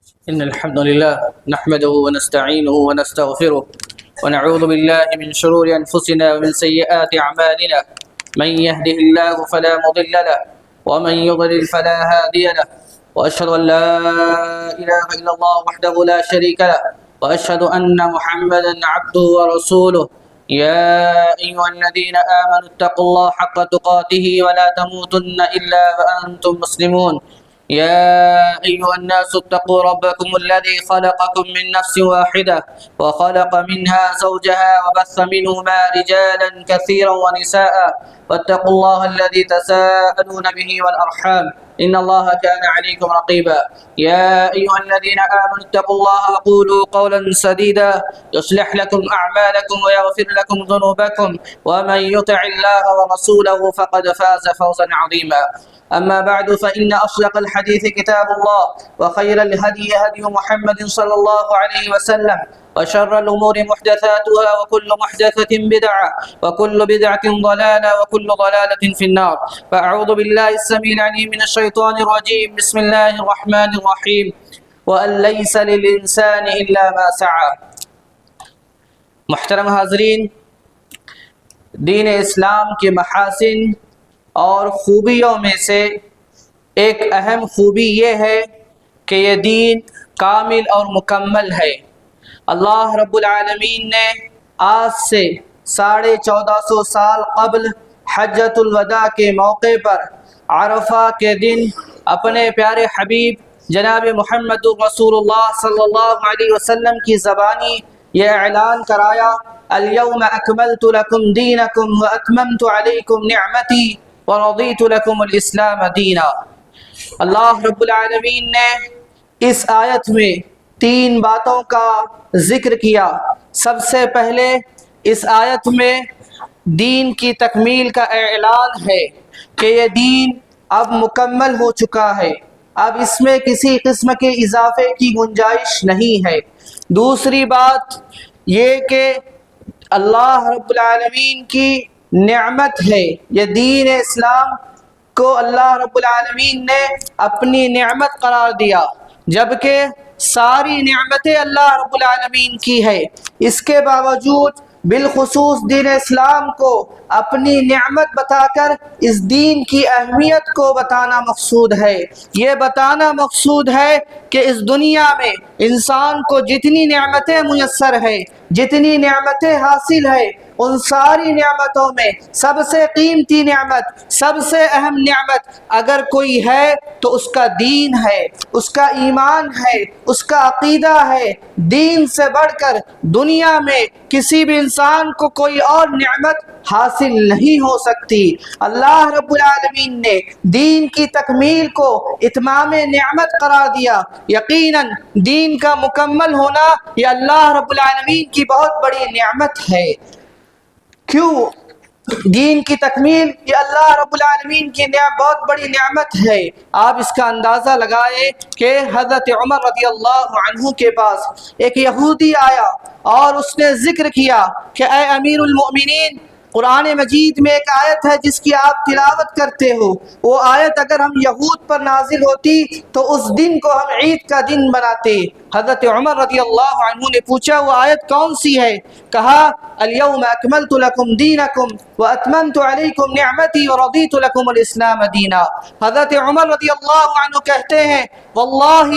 إن الحمد لله نحمده ونستعينه ونستغفره ونعوذ بالله من شرور أنفسنا ومن سيئات أعمالنا. من يهده الله فلا مضل له ومن يضلل فلا هادي له، وأشهد أن لا إله إلا الله وحده لا شريك له، وأشهد أن محمدا عبده ورسوله. يا أيها الذين آمنوا اتقوا الله حق تقاته ولا تموتن إلا وأنتم مسلمون. يا أيها الناس اتقوا ربكم الذي خلقكم من نفس واحدة وخلق منها زوجها وبث منهما رجالا كثيرا ونساء، واتقوا الله الذي تساءلون به والأرحام إن الله كان عليكم رقيبا. يا أيها الذين آمنوا اتقوا الله وقولوا قولا سديدا يصلح لكم أعمالكم ويغفر لكم ذنوبكم، ومن يطع الله ورسوله فقد فاز فوزا عظيما. أما بعد فإن أصدق الحديث كتاب الله، وخير الهدي هدي محمد صلى الله عليه وسلم، وشر الأمور محدثاتها وكل محدثة بدعة وكل بدعة ضلالة وكل ضلالة في النار. فأعوذ بالله السميع العليم من الشيطان الرجيم. بسم الله الرحمن الرحيم. وأن ليس للإنسان إلا ما سعى. محترم حاضرین، دین اسلام کے محاسن اور خوبیوں میں سے ایک اہم خوبی یہ ہے کہ یہ دین کامل اور مکمل ہے۔ اللہ رب العالمین نے آج سے 1450 سال قبل حجۃ الوداع کے موقع پر عرفہ کے دن اپنے پیارے حبیب جناب محمد رسول اللہ صلی اللہ علیہ وسلم کی زبانی یہ اعلان کرایا، الیوم اکملت لکم دینکم واتممت علیکم نعمتی ورضیت لکم الاسلام دینا۔ اللہ رب العالمین نے اس آیت میں 3 باتوں کا ذکر کیا۔ سب سے پہلے اس آیت میں دین کی تکمیل کا اعلان ہے کہ یہ دین اب مکمل ہو چکا ہے، اب اس میں کسی قسم کے اضافے کی گنجائش نہیں ہے۔ دوسری بات یہ کہ اللہ رب العالمین کی نعمت ہے، یہ دین اسلام کو اللہ رب العالمین نے اپنی نعمت قرار دیا، جبکہ ساری نعمتیں اللہ رب العالمین کی ہے۔ اس کے باوجود بالخصوص دین اسلام کو اپنی نعمت بتا کر اس دین کی اہمیت کو بتانا مقصود ہے۔ یہ بتانا مقصود ہے کہ اس دنیا میں انسان کو جتنی نعمتیں میسر ہے، جتنی نعمتیں حاصل ہے، ان ساری نعمتوں میں سب سے قیمتی نعمت، سب سے اہم نعمت اگر کوئی ہے تو اس کا دین ہے، اس کا ایمان ہے، اس کا عقیدہ ہے۔ دین سے بڑھ کر دنیا میں کسی بھی انسان کو کوئی اور نعمت حاصل نہیں ہو سکتی۔ اللہ رب العالمین نے دین کی تکمیل کو اتمام نعمت قرار دیا۔ یقیناً دین کا مکمل ہونا یہ اللہ رب العالمین کی بہت بڑی نعمت ہے۔ کیوں؟ دین کی تکمیل یہ اللہ رب العالمین کی بہت بڑی نعمت ہے۔ آپ اس کا اندازہ لگائیں کہ حضرت عمر رضی اللہ عنہ کے پاس ایک یہودی آیا اور اس نے ذکر کیا کہ اے امیر المؤمنین، قرآن مجید میں ایک آیت ہے جس کی آپ تلاوت کرتے ہو، وہ آیت اگر ہم یہود پر نازل ہوتی تو اس دن کو ہم عید کا دن بناتے۔ حضرت عمر رضی اللہ عنہ نے پوچھا وہ آیت کون سی ہے؟ کہا الیوم اکملت لکم دینکم واتممت علیکم نعمتی ورضیت لکم الاسلام دینا۔ حضرت عمر رضی اللہ عنہ کہتے ہیں واللہ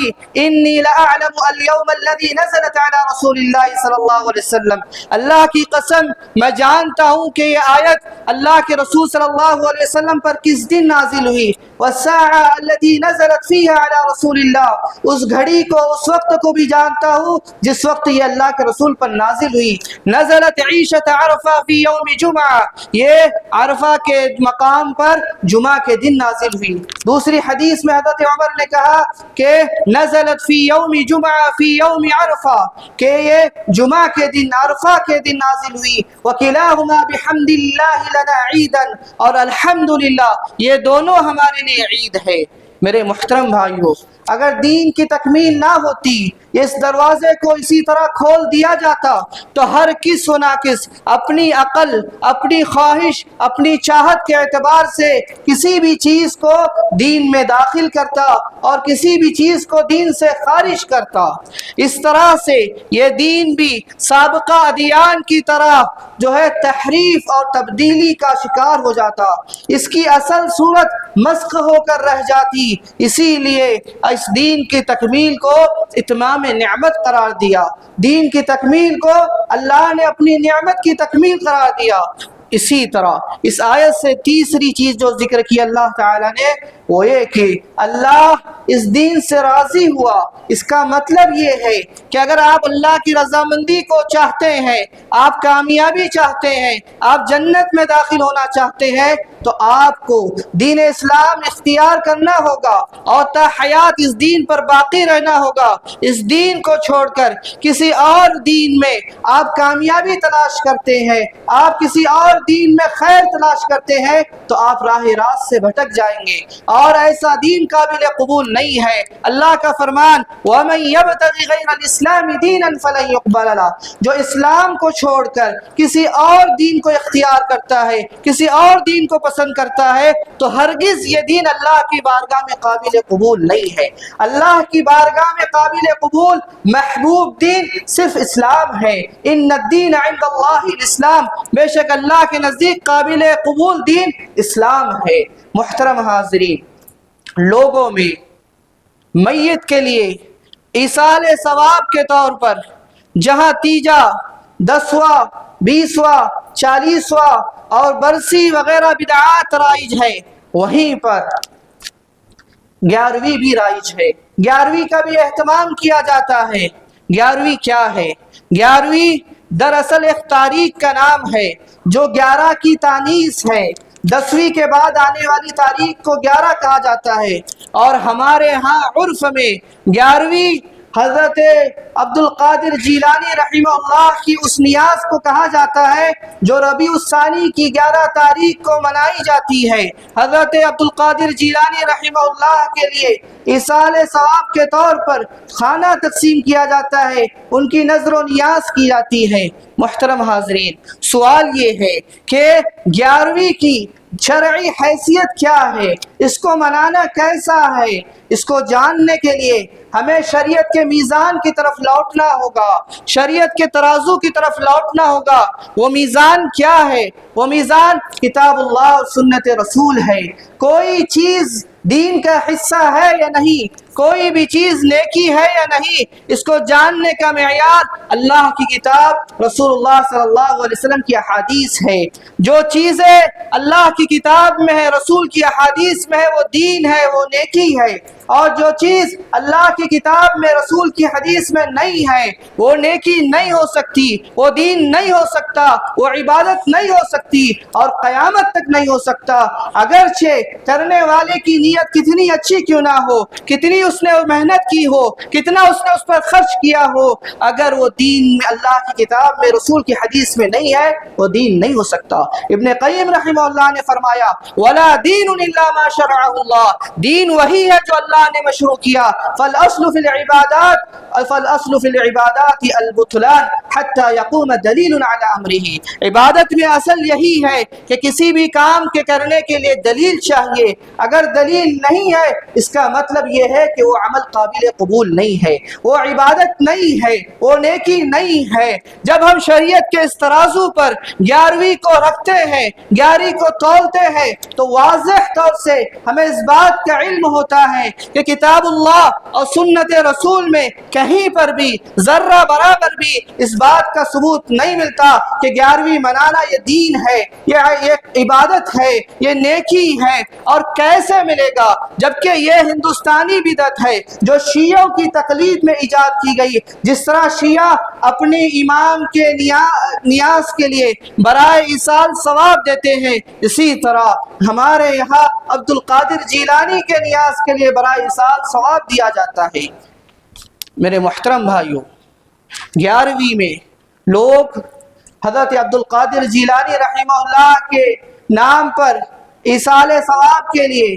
انی لاعلم اليوم الذی نزلت علی رسول اللہ صلی اللہ علیہ وسلم، اللہ کی قسم میں جانتا ہوں کہ یہ آیت اللہ کے رسول صلی اللہ علیہ وسلم پر کس دن نازل ہوئی۔ والساعة التي نزلت فيها على رسول اللہ، اس گھڑی کو، اس وقت کو بھی جانتا ہوں جس وقت یہ اللہ کے رسول پر نازل ہوئی۔ نزلت عیشت عرفہ فی یوم جمعہ، یہ عرفہ کے مقام پر جمعہ کے دن نازل ہوئی۔ دوسری حدیث میں حضرت عمر نے کہا کہ نزلت فی یوم جمعہ فی یوم عرفہ، کہ یہ جمعہ کے دن، عرفہ کے دن نازل ہوئی۔ وکلاہما بحمد اللہ لنا عیدا، اور الحمدللہ یہ دونوں ہمارے لیے عید ہے۔ میرے محترم بھائیو، اگر دین کی تکمیل نہ ہوتی، اس دروازے کو اسی طرح کھول دیا جاتا تو ہر کس و ناقص اپنی عقل، اپنی خواہش، اپنی چاہت کے اعتبار سے کسی بھی چیز کو دین میں داخل کرتا اور کسی بھی چیز کو دین سے خارج کرتا۔ اس طرح سے یہ دین بھی سابقہ ادیان کی طرح جو ہے تحریف اور تبدیلی کا شکار ہو جاتا، اس کی اصل صورت مسخ ہو کر رہ جاتی۔ اسی لیے اس دین کی تکمیل کو اتمام نعمت قرار دیا، دین کی تکمیل کو اللہ نے اپنی نعمت کی تکمیل قرار دیا۔ اسی طرح اس آیت سے تیسری چیز جو ذکر کی اللہ تعالیٰ نے وہ یہ کہ اللہ اس دین سے راضی ہوا۔ اس کا مطلب یہ ہے کہ اگر آپ اللہ کی رضامندی کو چاہتے ہیں، آپ کامیابی چاہتے ہیں، آپ جنت میں داخل ہونا چاہتے ہیں، تو آپ کو دین اسلام اختیار کرنا ہوگا اور تا حیات اس دین پر باقی رہنا ہوگا۔ اس دین کو چھوڑ کر کسی اور دین میں آپ کامیابی تلاش کرتے ہیں، آپ کسی اور دین میں خیر تلاش کرتے ہیں، تو آپ راہ راست سے بھٹک جائیں گے اور ایسا دین قابل قبول نہیں ہے۔ اللہ کا فرمان وَمَن يَبْتَغِ غَيْرَ الْإِسْلَامِ دِينًا فَلَن يُقْبَلَ لَهُ، جو اسلام کو چھوڑ کر کسی اور دین کو اختیار کرتا ہے، کسی اور دین کو پسند کرتا ہے، تو ہرگز یہ دین اللہ کی بارگاہ میں قابل قبول نہیں ہے۔ اللہ کی بارگاہ میں قابل قبول محبوب دین صرف اسلام ہے۔ ان الدین عند اللہ الاسلام، بے شک اللہ کے نزدیک قابل قبول دین اسلام ہے۔ محترم حاضرین، لوگوں میں میت کے لیے ایصال ثواب کے طور پر جہاں تیجا، 10واں، 20واں، 40واں اور برسی وغیرہ بدعات رائج ہے، وہیں پر 11ویں بھی رائج ہے۔ 11ویں کا بھی اہتمام کیا جاتا ہے۔ 11ویں کیا ہے؟ 11ویں دراصل ایک تاریخ کا نام ہے جو 11 کی تانیث ہے۔ 10ویں کے بعد آنے والی تاریخ کو 11 کہا جاتا ہے، اور ہمارے ہاں عرف میں 11ویں حضرت عبد القادر جیلانی رحمہ اللہ کی اس نیاز کو کہا جاتا ہے جو ربیع الثانی کی 11 تاریخ کو منائی جاتی ہے۔ حضرت عبد القادر جیلانی رحمہ اللہ کے لیے ایصال ثواب کے طور پر کھانا تقسیم کیا جاتا ہے، ان کی نظر و نیاز کی جاتی ہے۔ محترم حاضرین، سوال یہ ہے کہ 11ویں کی شرعی حیثیت کیا ہے؟ اس کو منانا کیسا ہے؟ اس کو جاننے کے لیے ہمیں شریعت کے میزان کی طرف لوٹنا ہوگا، شریعت کے ترازو کی طرف لوٹنا ہوگا۔ وہ میزان کیا ہے؟ وہ میزان کتاب اللہ اور سنت رسول ہے۔ کوئی چیز دین کا حصہ ہے یا نہیں، کوئی بھی چیز نیکی ہے یا نہیں، اس کو جاننے کا معیار اللہ کی کتاب، رسول اللہ صلی اللہ علیہ وسلم کی احادیث ہے۔ جو چیزیں اللہ کی کتاب میں ہے، رسول کی احادیث میں ہے، وہ دین ہے، وہ نیکی ہے، اور جو چیز اللہ کی کتاب میں، رسول کی حدیث میں نہیں ہے، وہ نیکی نہیں ہو سکتی، وہ دین نہیں ہو سکتا، وہ عبادت نہیں ہو سکتی، اور قیامت تک نہیں ہو سکتا۔ اگرچہ کرنے والے کی نیت کتنی اچھی کیوں نہ ہو، کتنی اس نے محنت کی ہو، کتنا اس نے اس پر خرچ کیا ہو، اگر وہ دین میں، اللہ کی کتاب میں، رسول کی حدیث میں نہیں ہے، وہ دین نہیں ہو سکتا۔ ابن قیم رحمہ اللہ نے فرمایا وَلَا دِينٌ إِلَّا مَا شَرَعَهُ اللَّهُ، دین وہی ہے جو اللہ نے مشروع کیا۔ فَالْأَصْلُ فِي الْعِبَادَاتِ الْبُطْلَانُ حَتَّى يَقُومَ دَلِيلٌ عَلَى أَمْرِهِ، عبادت میں اصل یہی ہے کہ کسی بھی کام کے کرنے کے لیے دلیل چاہیے۔ اگر دلیل نہیں ہے، اس کا مطلب یہ ہے کہ وہ عمل قابل قبول نہیں ہے، وہ عبادت نہیں ہے، وہ نیکی نہیں ہے۔ جب ہم شریعت کے اس ترازو پر 11ویں کو رکھتے ہیں، 11ویں کو تولتے ہیں، تو واضح طور سے ہمیں اس بات کا علم ہوتا ہے کہ کتاب اللہ اور سنت رسول میں کہیں پر بھی ذرہ برابر بھی اس بات کا ثبوت نہیں ملتا کہ 11ویں منانا یہ دین ہے، یہ عبادت ہے، یہ نیکی ہے۔ اور کیسے ملے گا؟ جبکہ یہ ہندوستانی بدعت ہے جو شیعوں کی تقلید میں ایجاد کی گئی۔ جس طرح شیعہ اپنے امام کے نیاز کے لیے برائے ایصال ثواب دیتے ہیں، اسی طرح ہمارے یہاں عبد القادر جیلانی کے نیاز کے لیے برائے ایصال ثواب دیا جاتا ہے۔ میرے محترم بھائیوں، 11ویں میں لوگ حضرت عبد القادر جیلانی رحمہ اللہ کے نام پر ایصال ثواب کے لیے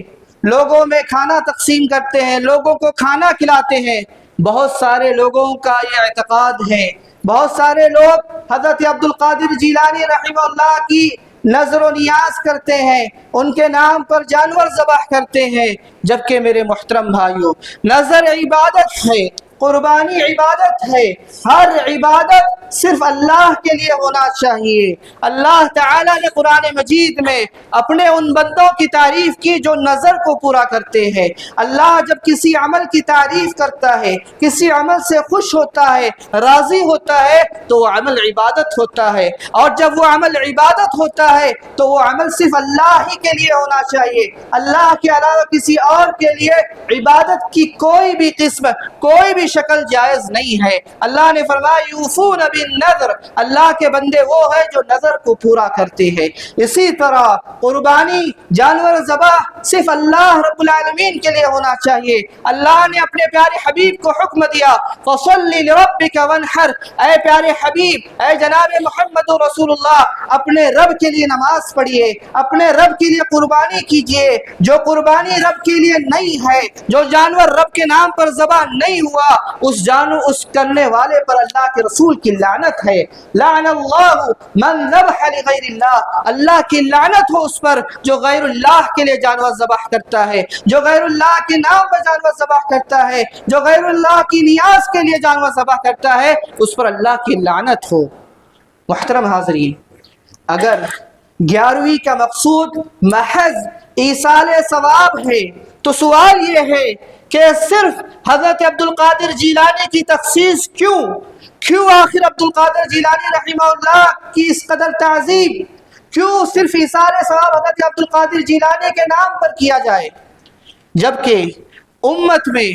لوگوں میں کھانا تقسیم کرتے ہیں، لوگوں کو کھانا کھلاتے ہیں۔ بہت سارے لوگوں کا یہ اعتقاد ہے، بہت سارے لوگ حضرت عبد القادر جیلانی رحمہ اللہ کی نظر و نیاز کرتے ہیں، ان کے نام پر جانور ذبح کرتے ہیں، جبکہ میرے محترم بھائیوں، نظر عبادت ہے، قربانی عبادت ہے۔ ہر عبادت صرف اللہ کے لیے ہونا چاہیے۔ اللہ تعالیٰ نے قرآن مجید میں اپنے ان بندوں کی تعریف کی جو نظر کو پورا کرتے ہیں۔ اللہ جب کسی عمل کی تعریف کرتا ہے، کسی عمل سے خوش ہوتا ہے، راضی ہوتا ہے، تو وہ عمل عبادت ہوتا ہے، اور جب وہ عمل عبادت ہوتا ہے تو وہ عمل صرف اللہ ہی کے لیے ہونا چاہیے۔ اللہ کے علاوہ کسی اور کے لیے عبادت کی کوئی بھی قسم، کوئی بھی شکل جائز نہیں ہے۔ اللہ نے فرمایا یوفون بالنذر، اللہ کے بندے وہ ہیں جو نظر کو پورا کرتے ہیں۔ اسی طرح قربانی، جانور ذبح صرف اللہ رب العالمین کے لیے ہونا چاہیے۔ اللہ نے اپنے پیارے حبیب کو حکم دیا فصل لربک وانحر، اے پیارے حبیب، اے جناب محمد رسول اللہ، اپنے رب کے لیے نماز پڑھیے، اپنے رب کے لیے قربانی کیجیے۔ جو قربانی رب کے لیے نہیں ہے، جو جانور رب کے نام پر ذبح نہیں ہوا، اس کرنے والے پر اللہ کے رسول کی لعنت ہے۔ لعن اللہ من ذبح لغیر اللہ، اللہ کی لعنت ہو اس پر جو غیر اللہ کے لیے جانور ذبح کرتا ہے، جو غیر اللہ کے نام پر جانور ذبح کرتا ہے، جو غیر اللہ کی نیاز کے لیے جانور ذبح کرتا ہے، اس پر اللہ کی لعنت ہو۔ محترم حاضرین، اگر 11ویں کا مقصود محض ایصال ثواب ہے تو سوال یہ ہے کہ صرف حضرت عبد القادر جیلانی کی تخصیص کیوں آخر عبد القادر جیلانی رحمہ اللہ کی اس قدر تعظیم، کیوں صرف ایصال ثواب حضرت عبد القادر جیلانی کے نام پر کیا جائے، جبکہ امت میں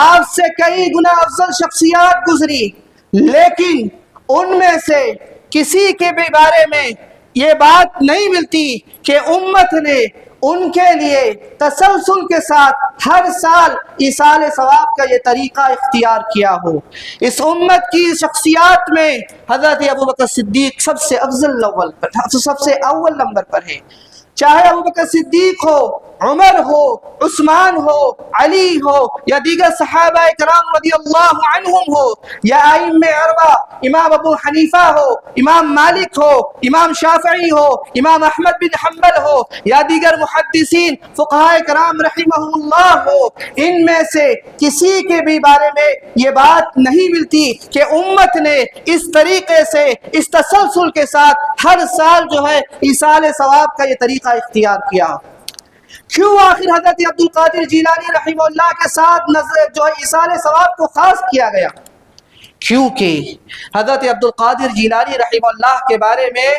آپ سے کئی گنا افضل شخصیات گزری، لیکن ان میں سے کسی کے بھی بارے میں یہ بات نہیں ملتی کہ امت نے ان کے لیے تسلسل کے ساتھ ہر سال ایصال ثواب کا یہ طریقہ اختیار کیا ہو۔ اس امت کی شخصیات میں حضرت ابوبکر صدیق سب سے اول نمبر پر ہے۔ چاہے ابوبکر صدیق ہو، عمر ہو، عثمان ہو، علی ہو، یا دیگر صحابہ کرام رضی اللہ عنہم ہو، یا ائمہ اربعہ امام ابو حنیفہ ہو، امام مالک ہو، امام شافعی ہو، امام احمد بن حنبل ہو، یا دیگر محدثین فقہاء کرام رحمہم اللہ ہو، ان میں سے کسی کے بھی بارے میں یہ بات نہیں ملتی کہ امت نے اس طریقے سے، اس تسلسل کے ساتھ ہر سال جو ہے ایصال ثواب کا یہ طریقہ اختیار کیا۔ کیوں آخر حضرت عبد القادر جیلانی رحمہ اللہ کے ساتھ جو ہے ایصال ثواب کو خاص کیا گیا؟ کیونکہ حضرت عبد القادر جیلانی رحمہ اللہ کے بارے میں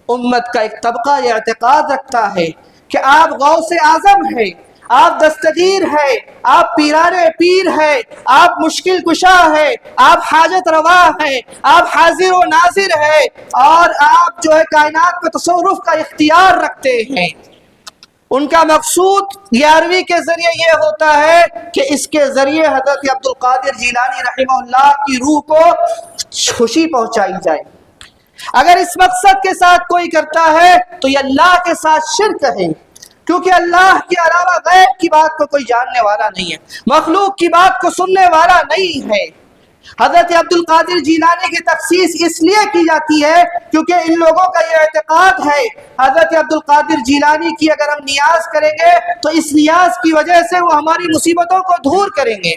امت کا ایک طبقہ یہ اعتقاد رکھتا ہے کہ آپ غوث اعظم ہیں، آپ دستگیر ہے، آپ پیران پیر ہے، آپ مشکل کشا ہے، آپ حاجت روا ہے، آپ حاضر و ناظر ہے، اور آپ جو ہے کائنات میں تصرف کا اختیار رکھتے ہیں۔ ان کا مقصود 11ویں کے ذریعے یہ ہوتا ہے کہ اس کے ذریعے حضرت عبد القادر جیلانی رحمہ اللہ کی روح کو خوشی پہنچائی جائے۔ اگر اس مقصد کے ساتھ کوئی کرتا ہے تو یہ اللہ کے ساتھ شرک ہے، کیونکہ اللہ کے علاوہ غیب کی بات کو کوئی جاننے والا نہیں ہے، مخلوق کی بات کو سننے والا نہیں ہے۔ حضرت عبد القادر جیلانی کی تخصیص اس لیے کی جاتی ہے کیونکہ ان لوگوں کا یہ اعتقاد ہے حضرت عبد القادر جیلانی کی اگر ہم نیاز کریں گے تو اس نیاز کی وجہ سے وہ ہماری مصیبتوں کو دور کریں گے۔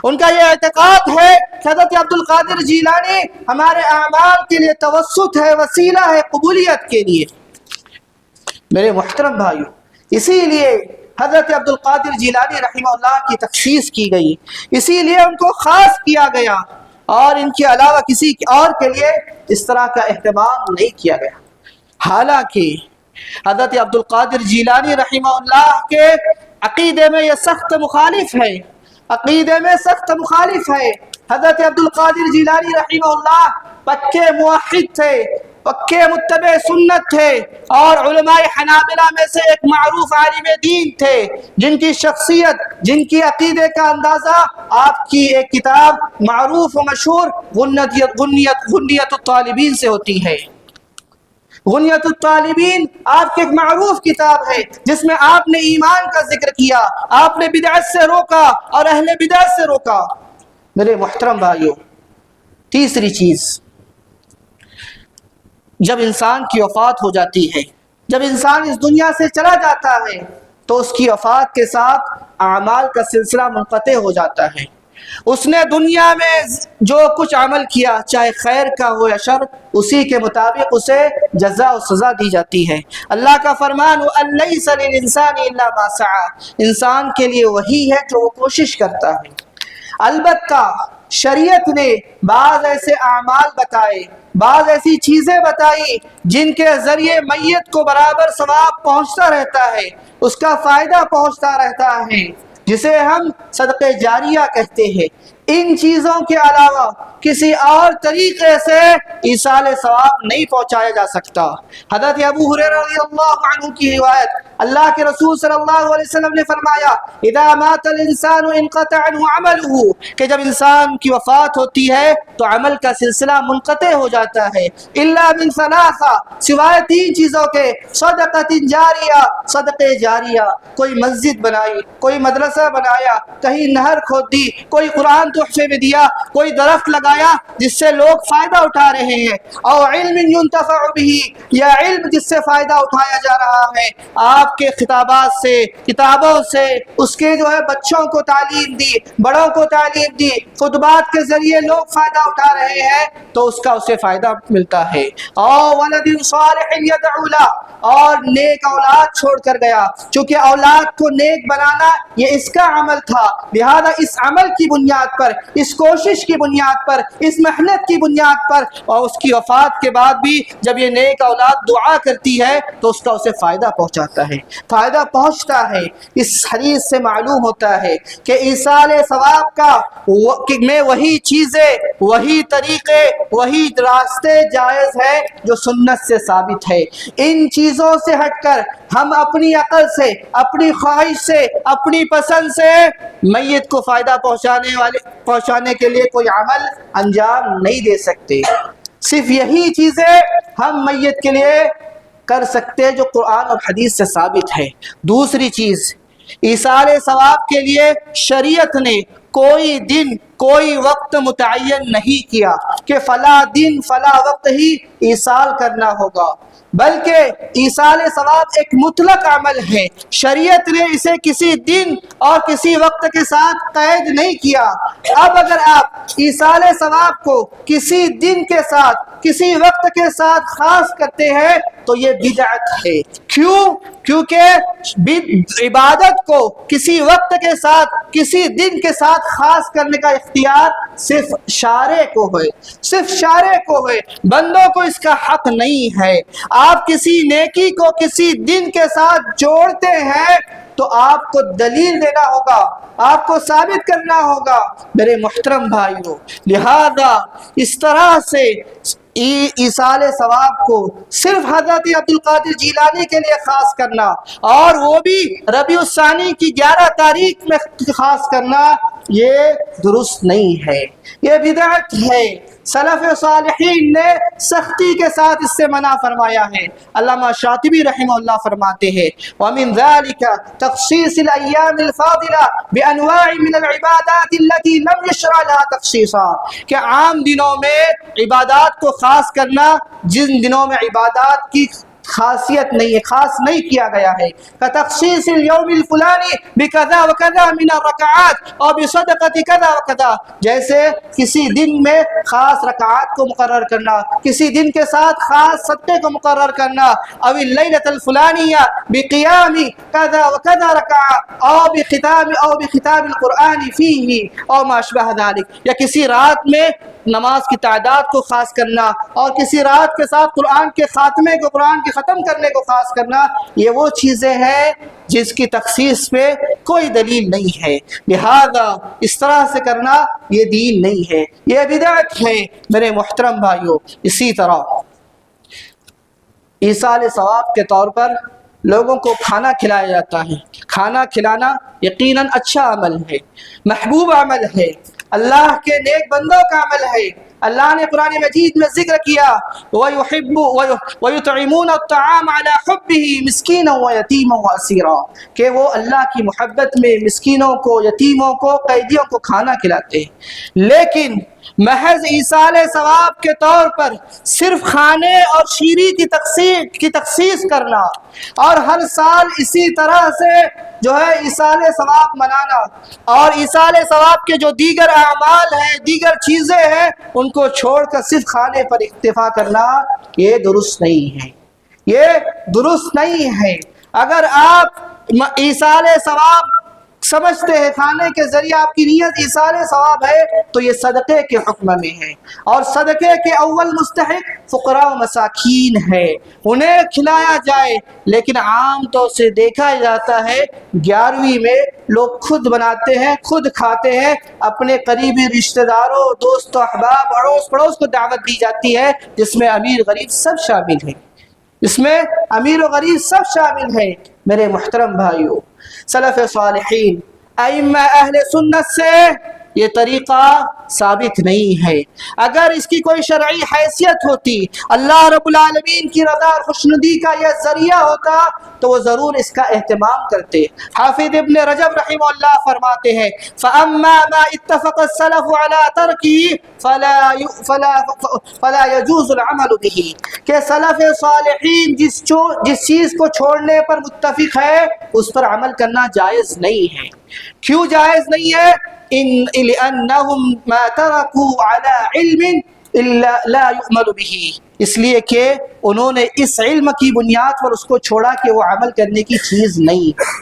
ان کا یہ اعتقاد ہے کہ حضرت عبد القادر جیلانی ہمارے اعمال کے لیے توسط ہے، وسیلہ ہے قبولیت کے لیے۔ میرے محترم بھائیو، اسی لیے حضرت عبد القادر جیلانی رحمہ اللہ کی تخصیص کی گئی، اسی لیے ان کو خاص کیا گیا، اور ان کے علاوہ کسی اور کے لیے اس طرح کا اہتمام نہیں کیا گیا۔ حالانکہ حضرت عبد القادر جیلانی رحمہ اللہ کے عقیدے میں یہ سخت مخالف ہے، عقیدے میں سخت مخالف ہے۔ حضرت عبد القادر جیلانی رحمہ اللہ پکے موحد تھے، پکے متبع سنت تھے، اور علماء حنابلہ میں سے ایک معروف عالم دین تھے، جن کی شخصیت، جن کی عقیدے کا اندازہ آپ کی ایک کتاب معروف و مشہور غنیت الطالبین سے ہوتی ہے۔ غنیۃ الطالبین آپ کی ایک معروف کتاب ہے جس میں آپ نے ایمان کا ذکر کیا، آپ نے بدعت سے روکا اور اہل بدعت سے روکا۔ میرے محترم بھائیوں، تیسری چیز، جب انسان کی وفات ہو جاتی ہے، جب انسان اس دنیا سے چلا جاتا ہے تو اس کی وفات کے ساتھ اعمال کا سلسلہ منقطع ہو جاتا ہے۔ اس نے دنیا میں جو کچھ عمل کیا، چاہے خیر کا ہو یا شر، اسی کے مطابق اسے جزا و سزا دی جاتی ہے۔ اللہ کا فرمان وَأَن لَيْسَ لِلْإِنسَانِ إِلَّا مَا سَعَىٰ، انسان کے لیے وہی ہے جو وہ کوشش کرتا ہے۔ البتہ شریعت نے بعض ایسے اعمال بتائے، بعض ایسی چیزیں بتائی جن کے ذریعے میت کو برابر ثواب پہنچتا رہتا ہے، اس کا فائدہ پہنچتا رہتا ہے، جسے ہم صدقہ جاریہ کہتے ہیں۔ ان چیزوں کے علاوہ کسی اور طریقے سے ایصال ثواب نہیں پہنچایا جا سکتا۔ حضرت ابو ہریرہ رضی اللہ عنہ کی روایت، اللہ کے رسول صلی اللہ علیہ وسلم نے فرمایا اذا مات الانسان انقطع عنه عمله، کہ جب انسان کی وفات ہوتی ہے تو عمل کا سلسلہ منقطع ہو جاتا ہے، الا من ثلاثہ، سوائے تین چیزوں کے، صدقۃ جاریہ، صدقہ جاریہ، کوئی مسجد بنائی، کوئی مدرسہ بنایا، کہیں نہر کھود دی، کوئی قرآن تحفے میں دیا، کوئی درخت لگایا جس سے لوگ فائدہ اٹھا رہے ہیں، او علم ينتفع به، یا علم جس سے فائدہ اٹھایا جا رہا ہے، آپ کے خطابات سے، کتابوں سے اس کے جو ہے بچوں کو تعلیم دی، بڑوں کو تعلیم دی، خطبات کے ذریعے لوگ فائدہ اٹھا رہے ہیں تو اس کا اسے فائدہ ملتا ہے۔ او ولد صالح يدعو له، اور نیک اولاد چھوڑ کر گیا، چونکہ اولاد کو نیک بنانا یہ اس کا عمل تھا، لہذا اس عمل کی بنیاد پر، اس کوشش کی بنیاد پر، اس محنت کی بنیاد پر، اور اس کی وفات کے بعد بھی جب یہ نیک اولاد دعا کرتی ہے تو اس کا اسے فائدہ پہنچاتا ہے، فائدہ پہنچتا ہے۔ اس حدیث سے معلوم ہوتا ہے کہ ایصال ثواب کا میں وہی چیزیں، وہی طریقے، وہی راستے جائز ہے جو سنت سے ثابت ہے۔ ان چیزوں سے ہٹ کر ہم اپنی عقل سے، اپنی خواہش سے، اپنی پسند سے میت کو فائدہ پہنچانے کے لیے کوئی عمل انجام نہیں دے سکتے۔ صرف یہی چیزیں ہم میت کے لیے کر سکتے جو قرآن اور حدیث سے ثابت ہے۔ دوسری چیز، ایصال ثواب کے لیے شریعت نے کوئی دن، کوئی وقت متعین نہیں کیا کہ فلاں دن فلاں وقت ہی ایصال کرنا ہوگا، بلکہ ایصال ثواب ایک مطلق عمل ہے۔ شریعت نے اسے کسی دن اور کسی وقت کے ساتھ قید نہیں کیا۔ اب اگر آپ ایصال ثواب کو کسی دن کے ساتھ، کسی وقت کے ساتھ خاص کرتے ہیں تو یہ بدعت ہے۔ کیوں؟ کیونکہ عبادت کو کسی وقت کے ساتھ، کسی دن کے ساتھ خاص کرنے کا اختیار صرف شارع کو ہے، صرف شارع کو ہے، بندوں کو اس کا حق نہیں ہے۔ آپ کسی نیکی کو کسی دن کے ساتھ جوڑتے ہیں تو آپ کو دلیل دینا ہوگا، آپ کو ثابت کرنا ہوگا میرے محترم بھائیوں۔ لہذا اس طرح سے ایصال ثواب کو صرف حضرت عبد القادر جیلانی کے لیے خاص کرنا، اور وہ بھی ربیع الثانی کی 11 تاریخ میں خاص کرنا، یہ درست نہیں ہے، یہ بدعت ہے۔ سلف صالحین نے سختی کے ساتھ اس سے منع فرمایا ہے۔ علامہ شاطبی رحمہ اللہ فرماتے ہیں وَمِن ذَلِكَ تخصیص الایام الفاضلہ بانواع من العبادات التي لم يشرع لها تخصیصا، کہ عام دنوں میں عبادات کو خاص کرنا جن دنوں میں عبادات کی خاصیت نہیں ہے، خاص نہیں کیا گیا ہے، كتخصیص اليوم الفلانی بكذا وكذا من الرکعات اور بصدقة كذا وكذا، جیسے کسی دن میں خاص رکعات کو مقرر کرنا، کسی دن کے ساتھ خاص صدقے کو مقرر کرنا، او اللیلۃ الفلانیہ بقیام كذا وكذا رکعہ او بختام القرآن فیہ او ما اشبہ ذلك، یا کسی رات میں نماز کی تعداد کو خاص کرنا اور کسی رات کے ساتھ قرآن کے خاتمے کو، قرآن کے ختم کرنے کو خاص کرنا، یہ وہ چیزیں ہیں جس کی تخصیص پہ کوئی دلیل نہیں ہے، لہذا اس طرح سے کرنا یہ دین نہیں ہے، یہ بدعت ہے میرے محترم بھائیوں۔ اسی طرح ایصال ثواب کے طور پر لوگوں کو کھانا کھلایا جاتا ہے۔ کھانا کھلانا یقیناً اچھا عمل ہے، محبوب عمل ہے، اللہ کے نیک بندوں کا عمل ہے۔ اللہ نے قرآن مجید میں ذکر کیا وَيُطْعِمُونَ الطَّعَامَ عَلَى حُبِّهِ مِسْكِينًا وَيَتِيمًا وَأَسِيرًا کہ وہ اللہ کی محبت میں مسکینوں کو، یتیموں کو، قیدیوں کو کھانا کھلاتے ہیں۔ لیکن محض ایصال ثواب کے طور پر صرف کھانے اور شیریں کی تخصیص کرنا اور ہر سال اسی طرح سے جو ہے ایصال ثواب منانا اور ایصال ثواب کے جو دیگر اعمال ہیں، دیگر چیزیں ہیں، ان کو چھوڑ کر صرف کھانے پر اکتفا کرنا، یہ درست نہیں ہے، یہ درست نہیں ہے۔ اگر آپ ایصال ثواب سمجھتے ہیں، کھانے کے ذریعے آپ کی نیت ایصال ثواب ہے، تو یہ صدقے کے حکم میں ہے، اور صدقے کے اول مستحق فقراء و مساکین ہے، انہیں کھلایا جائے۔ لیکن عام طور سے دیکھا جاتا ہے 11ویں میں لوگ خود بناتے ہیں، خود کھاتے ہیں، اپنے قریبی رشتہ داروں، دوست و احباب، اڑوس پڑوس کو دعوت دی جاتی ہے، جس میں امیر غریب سب شامل ہیں، اس میں امیر و غریب سب شامل ہیں۔ میرے محترم بھائیوں، سلف صالحین، ائمہ اہل سنت سے یہ طریقہ ثابت نہیں ہے۔ اگر اس کی کوئی شرعی حیثیت ہوتی، اللہ رب العالمین کی رضا اور خوشنودی کا یہ ذریعہ ہوتا، تو وہ ضرور اس کا اہتمام کرتے۔ حافظ ابن رجب رحمہ اللہ فرماتے ہیں فَأَمَّا مَا اتَّفَقَ السَّلَفُ عَلَىٰ تَرْكِهِ فَلَا يَجُوزُ الْعَمَلُ بِهِ کہ سلف صالحین جس چیز کو چھوڑنے پر متفق ہے، اس پر عمل کرنا جائز نہیں ہے۔ کیوں جائز نہیں ہے؟ لِأَنَّهُمْ مَا تَرَكُوا عَلَىٰ عِلْمٍ لَا يُعْمَلُ بِهِ اس لیے کہ انہوں نے اس علم کی بنیاد پر اس کو چھوڑا کہ وہ عمل کرنے کی چیز نہیں ہے۔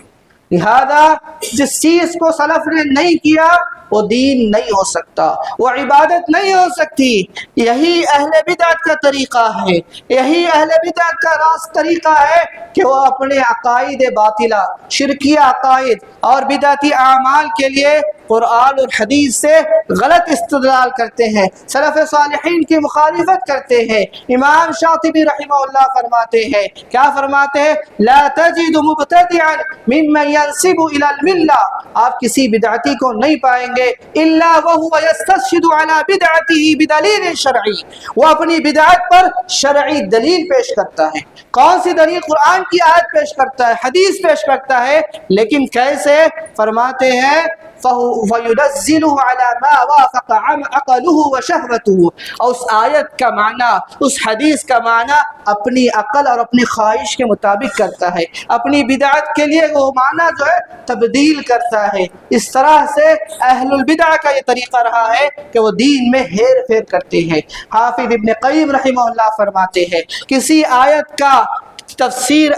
لہذا جس چیز کو سلف نے نہیں کیا وہ دین نہیں ہو سکتا، وہ عبادت نہیں ہو سکتی۔ یہی اہل بدعت کا طریقہ ہے، یہی اہل بدعت کا راست طریقہ ہے کہ وہ اپنے عقائد باطلہ، شرکی عقائد اور بدعتی اعمال کے لیے قرآن اور حدیث سے غلط استدلال کرتے ہیں، سلف صالحین کی مخالفت کرتے ہیں۔ امام شاطبی رحمہ اللہ فرماتے ہیں، کیا فرماتے ہیں؟ لا تجد مبتدعا ممن ينسب الى الملہ آپ کسی بدعتی کو نہیں پائیں گے الا وهو يستشهد على بدعته بدلیل شرعی وہ اپنی بدعت پر شرعی دلیل پیش کرتا ہے۔ کون سی دلیل؟ قرآن کی آیت پیش کرتا ہے، حدیث پیش کرتا ہے، لیکن کیسے؟ فرماتے ہیں فَيُنَزِّلُهُ عَلَى مَا وَافَقَ عَقْلُهُ وَشَهْوَتُهُ اور اس آیت کا معنی، اس حدیث کا معنی اپنی عقل اور اپنی خواہش کے مطابق کرتا ہے، اپنی بدعت کے لیے وہ معنی جو ہے تبدیل کرتا ہے۔ اس طرح سے اہل البدع کا یہ طریقہ رہا ہے کہ وہ دین میں ہیر پھیر کرتے ہیں۔ حافظ ابن قیم رحمہ اللہ فرماتے ہیں کسی آیت کا تفسیر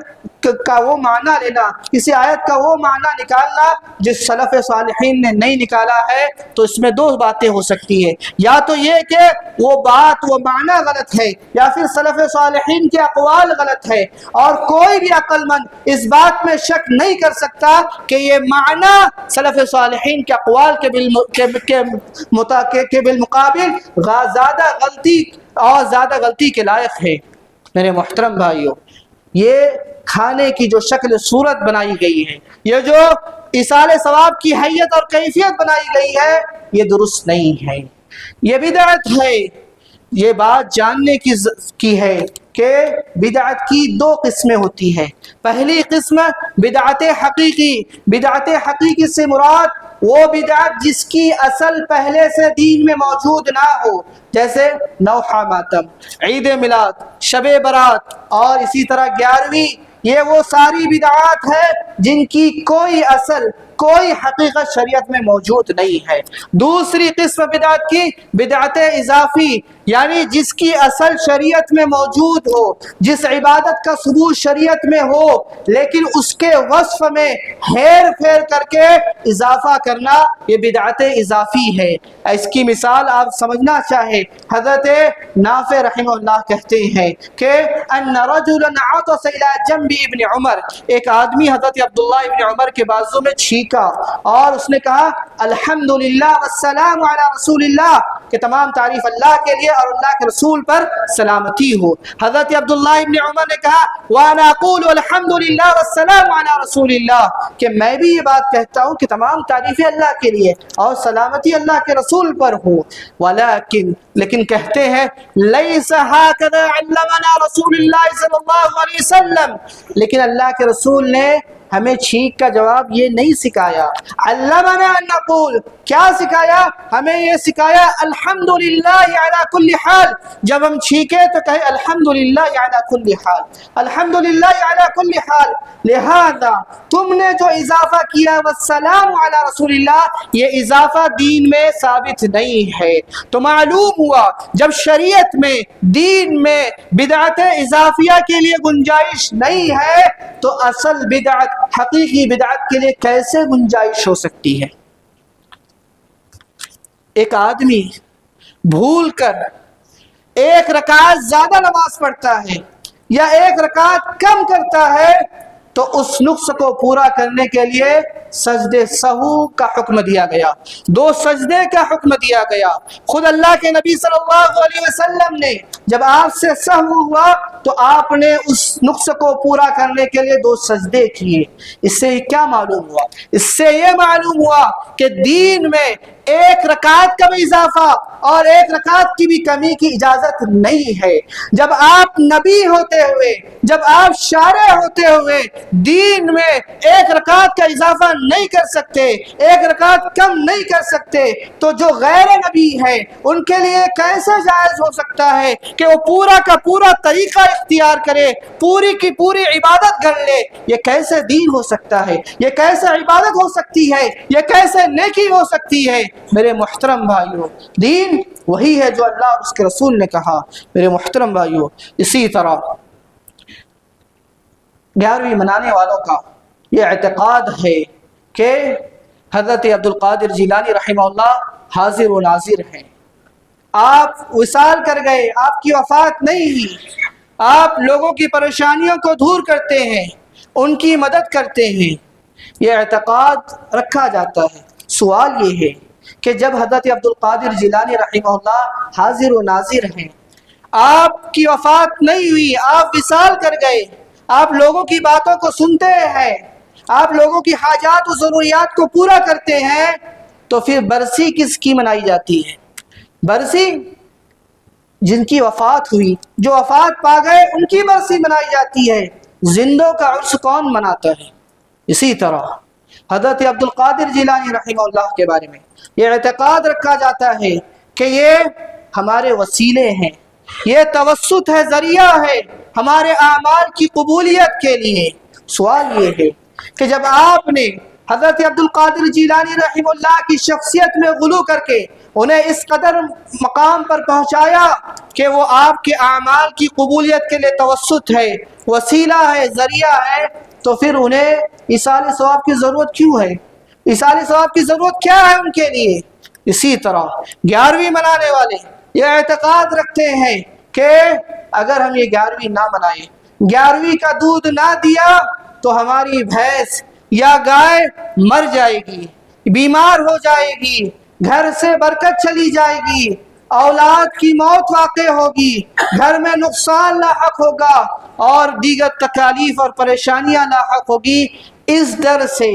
کا وہ معنی لینا، کسی آیت کا وہ معنی نکالنا جس سلف صالحین نے نہیں نکالا ہے، تو اس میں دو باتیں ہو سکتی ہیں، یا تو یہ کہ وہ بات، وہ معنی غلط ہے، یا پھر سلف صالحین کے اقوال غلط ہے، اور کوئی بھی عقل مند اس بات میں شک نہیں کر سکتا کہ یہ معنی سلف صالحین کے اقوال کے بالمقابل زیادہ غلطی کے لائق ہے۔ میرے محترم بھائیوں، یہ کھانے کی جو شکل صورت بنائی گئی ہے، یہ جو ایصال ثواب کی حیت اور کیفیت بنائی گئی ہے، یہ درست نہیں ہے، یہ بدعت ہے۔ یہ بات جاننے کی ہے کہ بدعت کی دو قسمیں ہوتی ہیں۔ پہلی قسم بدعت حقیقی، بدعت حقیقی سے مراد وہ بدعت جس کی اصل پہلے سے دین میں موجود نہ ہو، جیسے نوحہ ماتم، عید میلاد، شب برات اور اسی طرح 11ویں، یہ وہ ساری بدعات ہیں جن کی کوئی اصل، کوئی حقیقت شریعت میں موجود نہیں ہے۔ دوسری قسم بدعت کی بدعت اضافی، یعنی جس کی اصل شریعت میں موجود ہو، جس عبادت کا ثبوت شریعت میں ہو، لیکن اس کے وصف میں ہیر پھیر کر کے اضافہ کرنا، یہ بدعت اضافی ہے۔ اس کی مثال آپ سمجھنا چاہے، حضرت نافع رحمہ اللہ کہتے ہیں کہ ان رجلا عطس الى جنب ابن عمر، ایک آدمی حضرت عبداللہ ابن عمر کے بازو میں چھینک چھینکا اور اس نے کہا الحمدللہ والسلام علی رسول اللہ، کہ تمام تعریف اللہ کے لیے اور اللہ کے رسول پر سلامتی ہو۔ حضرت عبداللہ ابن عمر نے کہا وَأَنَا أَقُولُ الْحَمْدُ لِلَّهِ وَالسَّلَامُ عَلَى رَسُولِ اللَّهِ، کہ میں بھی یہ بات کہتا ہوں کہ تمام تعریفیں اللہ کے لیے اور سلامتی اللہ کے رسول پر ہو۔ لیکن کہتے ہیں لَيْسَ هَكَذَا عَلَّمَنَا رَسُولُ اللَّهِ صلی اللہ علیہ وسلم، لیکن اللہ کے رسول نے ہمیں چھینک کا جواب یہ نہیں سکھایا۔ علمنا ان نقول، کیا سکھایا؟ ہمیں یہ سکھایا الحمدللہ علی کل حال، جب ہم چھینکے تو کہے الحمدللہ علی کل حال، الحمدللہ علی کل حال۔ لہذا تم نے جو اضافہ کیا والسلام علی رسول اللہ، یہ اضافہ دین میں ثابت نہیں ہے۔ تو معلوم ہوا جب شریعت میں دین میں بدعت اضافیہ کے لیے گنجائش نہیں ہے تو اصل بدعت حقیقی بدعت کے لیے کیسے گنجائش ہو سکتی ہے؟ ایک آدمی بھول کر ایک رکعت زیادہ نماز پڑھتا ہے یا ایک رکعت کم کرتا ہے تو اس نقص کو پورا کرنے کے لیے سجدے سہو کا حکم دیا گیا، 2 سجدے کا حکم دیا گیا۔ خود اللہ کے نبی صلی اللہ علیہ وسلم نے جب آپ سے سہو ہوا تو آپ نے اس نقص کو پورا کرنے کے لیے 2 سجدے کیے۔ اس سے کیا معلوم ہوا؟ اس سے یہ معلوم ہوا کہ دین میں ایک رکعت کا بھی اضافہ اور ایک رکعت کی بھی کمی کی اجازت نہیں ہے۔ جب آپ نبی ہوتے ہوئے، جب آپ شارع ہوتے ہوئے دین میں ایک رکعت کا اضافہ نہیں کر سکتے، ایک رکعت کم نہیں کر سکتے، تو جو غیر نبی ہے ان کے لیے کیسے جائز ہو سکتا ہے کہ وہ پورا کا پورا طریقہ اختیار کرے، پوری کی پوری عبادت کر لے؟ یہ کیسے دین ہو سکتا ہے؟ یہ کیسے عبادت ہو سکتی ہے؟ یہ کیسے نیکی ہو سکتی ہے؟ میرے محترم بھائیوں، دین وہی ہے جو اللہ اور اس کے رسول نے کہا۔ میرے محترم بھائیوں، اسی طرح 11ویں منانے والوں کا یہ اعتقاد ہے کہ حضرت عبد القادر جیلانی رحمہ اللہ حاضر و ناظر ہیں۔ آپ وصال کر گئے، آپ کی وفات نہیں ہوئی، آپ لوگوں کی پریشانیوں کو دور کرتے ہیں، ان کی مدد کرتے ہیں، یہ اعتقاد رکھا جاتا ہے۔ سوال یہ ہے کہ جب حضرت عبد القادر جیلانی رحمہ اللہ حاضر و ناظر ہیں، آپ کی وفات نہیں ہوئی، آپ وصال کر گئے، آپ لوگوں کی باتوں کو سنتے ہیں، آپ لوگوں کی حاجات و ضروریات کو پورا کرتے ہیں، تو پھر برسی کس کی منائی جاتی ہے؟ برسی جن کی وفات ہوئی، جو وفات پا گئے، ان کی برسی منائی جاتی ہے۔ زندوں کا عرس کون مناتا ہے؟ اسی طرح حضرت عبد القادر جیلانی رحمہ اللہ کے بارے میں یہ اعتقاد رکھا جاتا ہے کہ یہ ہمارے وسیلے ہیں، یہ توسط ہے، ذریعہ ہے ہمارے اعمال کی قبولیت کے لیے۔ سوال یہ ہے کہ جب آپ نے حضرت عبد القادر جیلانی رحمہ اللہ کی شخصیت میں غلو کر کے انہیں اس قدر مقام پر پہنچایا کہ وہ آپ کے اعمال کی قبولیت کے لیے توسط ہے، وسیلہ ہے، ذریعہ ہے، تو پھر انہیں ایصال ثواب کی ضرورت کیوں ہے؟ ایصال ثواب کی ضرورت کیا ہے ان کے لیے؟ اسی طرح 11ویں منانے والے یہ اعتقاد رکھتے ہیں کہ اگر ہم یہ 11ویں نہ منائیں، 11ویں کا دودھ نہ دیا تو ہماری بھینس یا گائے مر جائے گی، بیمار ہو جائے گی، گھر سے برکت چلی جائے گی، اولاد کی موت واقع ہوگی، گھر میں نقصان لاحق ہوگا اور دیگر تکالیف اور پریشانیاں لاحق ہوگی۔ اس ڈر سے،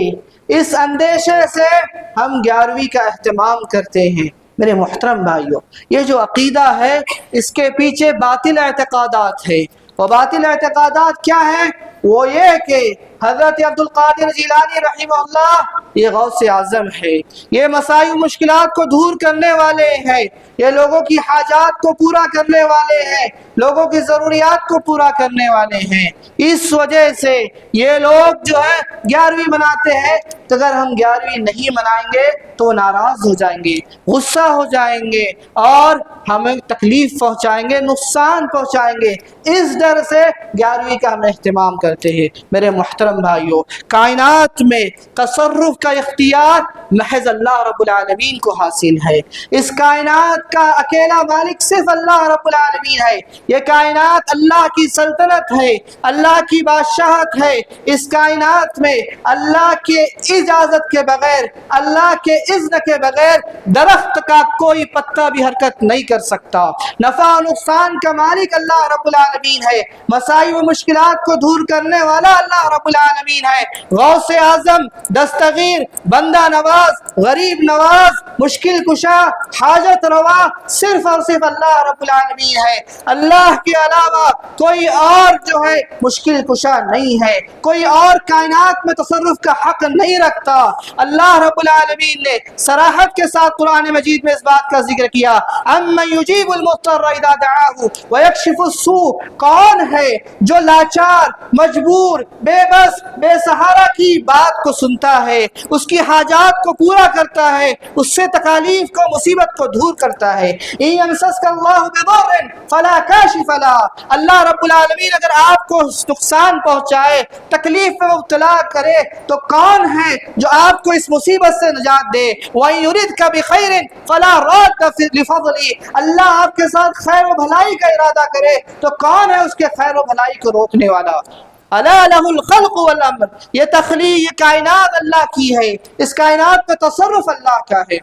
اس اندیشے سے ہم 11ویں کا اہتمام کرتے ہیں۔ میرے محترم بھائیوں، یہ جو عقیدہ ہے اس کے پیچھے باطل اعتقادات ہے، وہ باطل اعتقادات کیا ہیں؟ وہ یہ کہ حضرت عبد القادر جیلانی رحمہ اللہ یہ غوث اعظم ہے، یہ مسائل و مشکلات کو دور کرنے والے ہیں، یہ لوگوں کی حاجات کو پورا کرنے والے ہیں، لوگوں کی ضروریات کو پورا کرنے والے ہیں۔ اس وجہ سے یہ لوگ جو ہے 11ویں مناتے ہیں، تو اگر ہم 11ویں نہیں منائیں گے تو وہ ناراض ہو جائیں گے، غصہ ہو جائیں گے اور ہمیں تکلیف پہنچائیں گے، نقصان پہنچائیں گے۔ اس ڈر سے 11ویں کا ہم اہتمام کرتے ہیں۔ میرے محترم بھائیوں، کائنات میں تصرف کا اختیار محض اللہ رب العالمین کو حاصل ہے۔ اس کائنات کا اکیلا مالک صرف اللہ رب العالمین ہے۔ یہ کائنات اللہ کی سلطنت ہے، اللہ کی بادشاہت ہے۔ اس کائنات میں اللہ کے اجازت کے بغیر، اللہ کے اذن کے بغیر درخت کا کوئی پتا بھی حرکت نہیں کر سکتا۔ نفع و نقصان کا مالک اللہ رب العالمین ہے، مسائل و مشکلات کو دور کرنے والا اللہ رب العالمین ہے۔ غوث اعظم، دستگیر، بندہ نواز، غریب نواز، مشکل کشا، حاجت روا صرف اور صرف اللہ رب العالمین ہے۔ اللہ کے علاوہ کوئی اور جو ہے مشکل کشا نہیں ہے، کوئی اور کائنات میں تصرف کا حق نہیں رکھتا۔ اللہ رب العالمین نے صراحت کے ساتھ قرآن مجید میں اس بات کا ذکر کیا، امن یجیب المضطر اذا دعاہ ویکشف السوء، کون ہے جو لاچار، مجبور، بے بس، بے سہارا کی بات کو سنتا ہے، اس کی حاجات کو پورا کرتا ہے، اس سے تکالیف کو، مصیبت کو دور کرتا ہے۔ ان یمسسک اللہ بضر فلا کاشف لہ، اللہ رب العالمین اگر آپ کو نقصان پہنچائے، تکلیف میں مبتلا کرے تو کون ہے جو آپ کو اس مصیبت سے نجات دے؟ وَإِن يُرِدْكَ بِخَيْرٍ فَلَا رَادَّ لِفَضْلِهِ، اللہ آپ کے ساتھ خیر و بھلائی کا ارادہ کرے تو کون ہے اس کے خیر و بھلائی کو روکنے والا؟ الا لہ الخلق والامر، یہ تخلیق، یہ کائنات اللہ کی ہے، اس کائنات میں تصرف اللہ کا ہے۔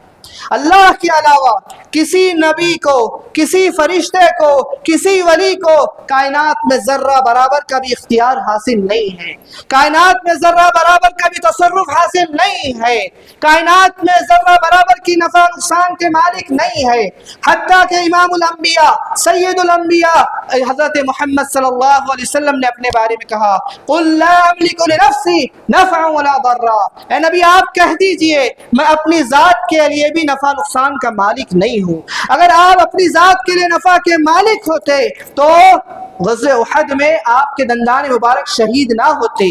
اللہ کے علاوہ کسی نبی کو، کسی فرشتے کو، کسی ولی کو کائنات میں ذرہ برابر کا بھی اختیار حاصل نہیں ہے، کائنات میں ذرہ برابر کا بھی تصرف حاصل نہیں ہے، کائنات میں ذرہ برابر کی نفع نقصان کے مالک نہیں ہے۔ حتیٰ کہ امام الانبیاء، سید الانبیاء حضرت محمد صلی اللہ علیہ وسلم نے اپنے بارے میں کہا، قل لا املک لنفسی نفعا ولا ضرا، اے نبی آپ کہہ دیجئے میں اپنی ذات کے لیے بھی نفع نقصان کا مالک نہیں ہوں۔ اگر آپ اپنی ذات کے لیے نفع کے مالک ہوتے تو غزوہ احد میں آپ کے دندان مبارک شہید نہ ہوتے،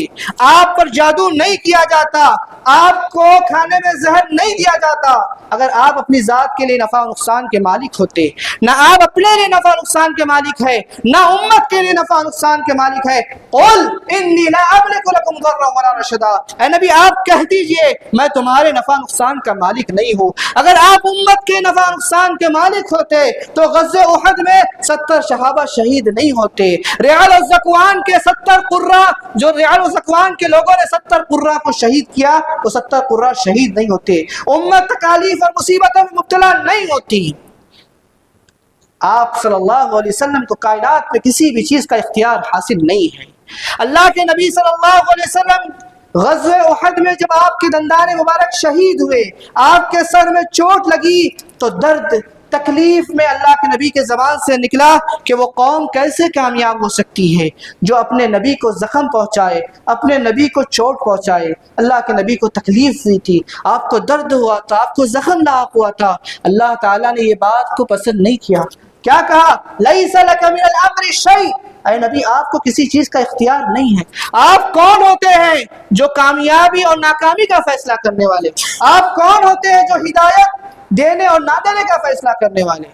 آپ پر جادو نہیں کیا جاتا، آپ کو کھانے میں زہر نہیں دیا جاتا۔ اگر آپ اپنی ذات کے لیے نفع و نقصان کے مالک ہوتے، نہ آپ اپنے لیے نفع و نقصان کے مالک ہے، نہ امت کے لیے نفع و نقصان کے مالک ہے۔ قل انی لا املک لکم ضرا ولا رشدا، اے نبی آپ کہہ دیجئے میں تمہارے نفع نقصان کا مالک نہیں ہوں۔ اگر آپ امت کے نفع نقصان کے مالک ہوتے تو غزوہ احد میں 70 صحابہ شہید نہیں ہوتے۔ ریعال الزکوان کے 70 قرہ، جو ریعال الزکوان کے لوگوں نے 70 قرہ کو شہید کیا، وہ 70 قرہ شہید نہیں ہوتے، امت تکالیف اور مصیبتوں میں مبتلا نہیں ہوتی۔ آپ صلی اللہ علیہ وسلم کو کائنات میں کسی بھی چیز کا اختیار حاصل نہیں ہے۔ اللہ کے نبی صلی اللہ علیہ وسلم غزوہ احد میں جب آپ کے دندان مبارک شہید ہوئے، آپ کے سر میں چوٹ لگی تو درد، تکلیف میں اللہ کے نبی کے زبان سے نکلا کہ وہ قوم کیسے کامیاب ہو سکتی ہے جو اپنے نبی کو زخم پہنچائے، اپنے نبی کو چوٹ پہنچائے۔ اللہ کے نبی کو تکلیف ہوئی تھی، آپ کو درد ہوا تھا، آپ کو زخم لاحق ہوا تھا۔ اللہ تعالیٰ نے یہ بات کو پسند نہیں کیا، کیا کہا؟ لیس لک من الامر شیء، اے نبی آپ کو کسی چیز کا اختیار نہیں ہے۔ آپ کون ہوتے ہیں جو کامیابی اور ناکامی کا فیصلہ کرنے والے؟ آپ کون ہوتے ہیں جو ہدایت دینے اور نہ دینے کا فیصلہ کرنے والے؟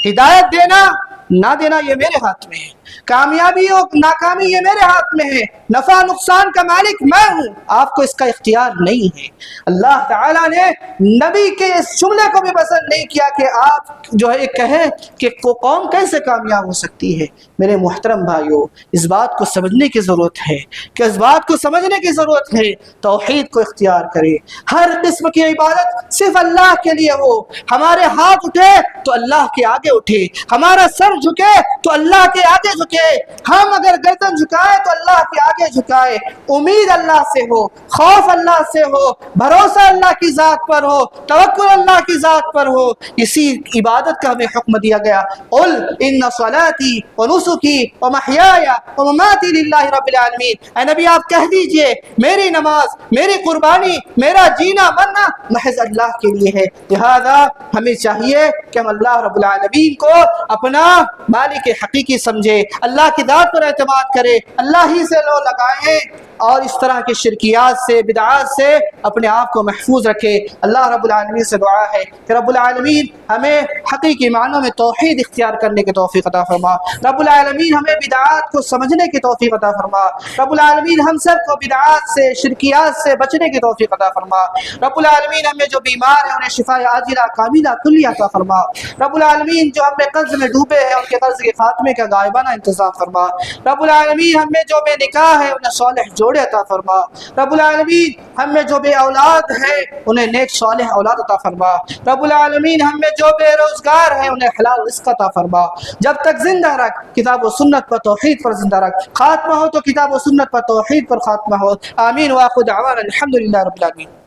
ہدایت دینا نہ دینا یہ میرے ہاتھ میں ہے، کامیابی اور ناکامی یہ میرے ہاتھ میں ہے، نفع نقصان کا مالک میں ہوں، آپ کو اس کا اختیار نہیں ہے۔ اللہ تعالیٰ نے نبی کے اس جملے کو بھی پسند نہیں کیا کہ آپ جو ہے کہیں کہ قوم کیسے کامیاب ہو سکتی ہے۔ میرے محترم بھائیوں، اس بات کو سمجھنے کی ضرورت ہے کہ اس بات کو سمجھنے کی ضرورت ہے توحید کو اختیار کرے، ہر قسم کی عبادت صرف اللہ کے لیے ہو، ہمارے ہاتھ اٹھے تو اللہ کے آگے اٹھے، ہمارا سر جھکے تو اللہ کے آگے جھکے، ہم اگر گردن جھکائے تو اللہ کے آگے جھکائے، امید اللہ سے ہو، خوف اللہ سے ہو، بھروسہ اللہ کی ذات پر ہو، توکل اللہ کی ذات پر ہو۔ اسی عبادت کا ہمیں حکم دیا گیا، قل ان صلاتی ونسکی ومحیای ومماتی للہ رب العالمین، اے نبی آپ کہہ دیجئے میری نماز، میری قربانی، میرا جینا مرنا محض اللہ کے لیے ہے۔ لہذا ہمیں چاہیے کہ ہم اللہ رب العالمین کو اپنا مالک حقیقی سمجھے، اللہ کی ذات پر اعتماد کرے، اللہ ہی سے لو لگائیں۔ اور اس طرح کی شرکیات سے بدعات سے اپنے آپ کو محفوظ رکھے۔ اللہ رب العالمین سے دعا ہے کہ رب العالمین ہمیں حقیقی معنوں میں توحید اختیار کرنے کی توفیق عطا فرما۔ رب العالمین ہمیں بدعات کو سمجھنے کی توفیق عطا فرما۔ رب العالمین ہم سب کو بدعات سے شرکیات سے بچنے کی توفیق عطا فرما۔ رب العالمین ہمیں جو بیمار ہیں انہیں شفا عاجلہ کاملہ کلیہ عطا فرما۔ رب العالمین جو ہم میں قرض میں ڈوبے ہیں ان کے قرض کے خاتمے کا غائبانہ انتظام فرما۔ رب العالمین ہم میں جو بے نکاح ہے انہیں صالح جوڑے عطا فرما۔ رب العالمین ہم میں جو بے اولاد ہے انہیں نیک صالح اولاد عطا فرما۔ رب العالمین ہم میں جو بے روزگار ہیں انہیں حلال رزق عطا فرما۔ جب تک زندہ رکھ کتاب و سنت پر توحید پر زندہ رکھ، خاتمہ ہو تو کتاب و سنت پر توحید پر خاتمہ ہو۔ آمین۔ وآخر دعوانا الحمدللہ رب العالمین۔